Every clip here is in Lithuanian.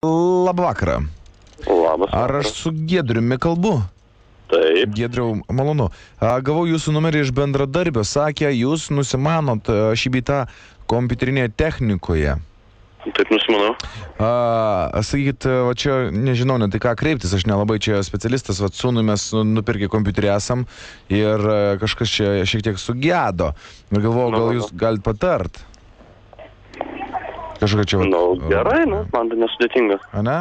Labą vakarą. Labas. Ar aš su Giedriumi kalbu? Taip. Giedriau, malonu. Gavau jūsų numerį iš bendradarbio, sakė, jūs nusimanot šį bei tą kompiuterinėje technikoje. Taip nusimanau. Sakykit, va čia nežinau, net tai ką kreiptis, aš nelabai čia specialistas, va sūnui mes nupirkę kompiuterį esam ir kažkas čia šiek tiek sugedo. Ir galvoju, gal jūs galite patart? Kažką čia... Gerai, man tai nesudėtinga. A ne?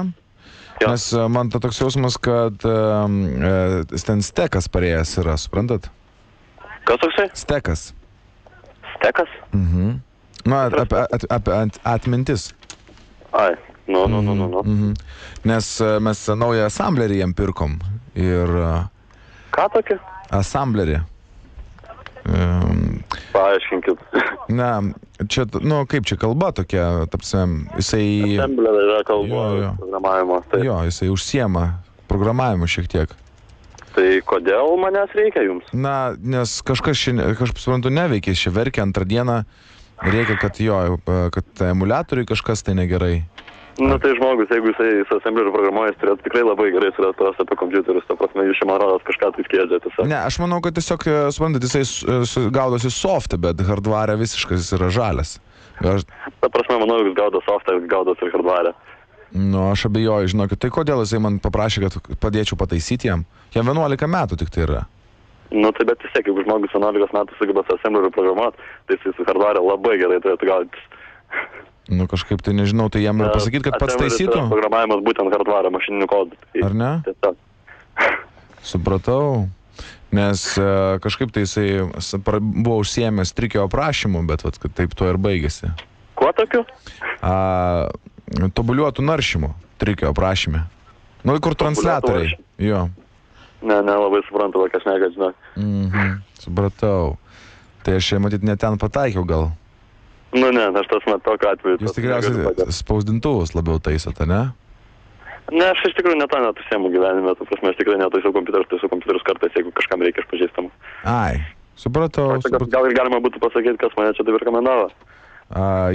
Ja. Nes man ta toks jausmas, kad ten stekas parėjęs yra, suprantat? Kas toksai? Stekas. Stekas? Mhm. Na, apie atmintis. Ai, nu. Nes mes naują asamblerį jam pirkom ir... Ką tokį? Asamblerį. Paaiškinkit. Na, čia, nu, kaip čia kalba tokia, tapsime, jisai... Assemblerį yra kalba, programavimo. Tai. Jo, jisai užsiema programavimu šiek tiek. Tai kodėl manęs reikia jums? Na, nes kažkas šiandien, kažkaip suprantu, neveikia, šia verkia antrą dieną, reikia, kad emuliatoriui kažkas tai negerai. Nu, tai žmogus, jeigu jisai su assembleriu programuojas, turėtų tikrai labai gerai surast apie kompiuterius, ta prasme, jūs čia man rodos kažką tai skėdė tiesiog. Ne, aš manau, kad tiesiog, suprantat, jisai gaudosi softą, bet hardware visiškai jis yra žalias. Ta prasme, manau, jis gaudo softą, jis gaudos ir hardware. Nu, aš abejoju, žinokit, tai kodėl jisai man paprašė, kad padėčiau pataisyti jam? Jam 11 metų tik tai yra. Nu, tai bet vis tiek, jeigu žmogus 11 metų sugeba su assembleriu programuoti, tai jis su hardware labai gerai turėtų gaudytis. Nu, kažkaip tai nežinau, tai jam ir pasakyti, kad pats taisytų? Programavimas būtent hardware, mašininių kodų. Ar ne? Supratau. Nes kažkaip tai jisai buvo užsiėmęs trikio aprašymų, bet vat, kad taip to ir baigėsi. Kuo tokiu? Tobuliuotų naršymų trikio aprašymė. Nu, kur transliatoriai. Jo. Ne, labai suprantu, kas negat, žinok. Supratau. Tai aš čia, matyt, ne ten pataikiau gal. Nu, ne, aš tas net tokio atveju. Jūs tikriausiai spausdintuvus labiau taisote, ne? Ne, aš iš tikrųjų net užsiemu gyvenime, tu prasme, aš tikrai netaisau kompiuterius kartais, jeigu kažkam reikia iš pažįstamų. Ai, supratau. Gal ir galima būtų pasakyti, kas mane čia taip rekomendavo?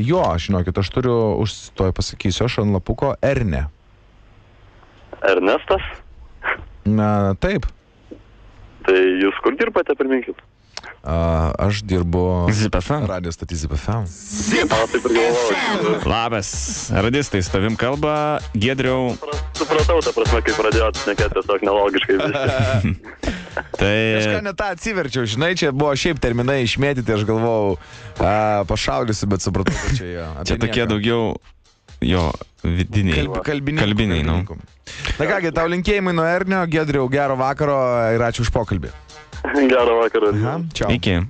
Jo, žinokit, aš turiu, užsitoj pasakysiu, aš ant lapuko Erne. Ernestas? Na, taip. Tai jūs kur dirbate, priminkit? Aš dirbu ZipFM. Radio stotį ZipFM. Taip ir galvoju. Labas, radistai, su tavim kalba, Giedriau. Supratau, ta prasme, kai pradėjot šnekėti tiesiog nelogiškai visi. Tai... Kažką ne tą atsiverčiau, žinai, čia buvo šiaip terminai išmėtyti, aš galvojau, pašaudysiu, bet supratau, kad čia jo. Čia tokie daugiau, jo, vidiniai. Kalbiniai, nu. Na kągi, tau linkėjimai nuo Ernio, Giedriau, gero vakaro ir ačiū už pokalbį. Gero vakaro. Ciao. Iki.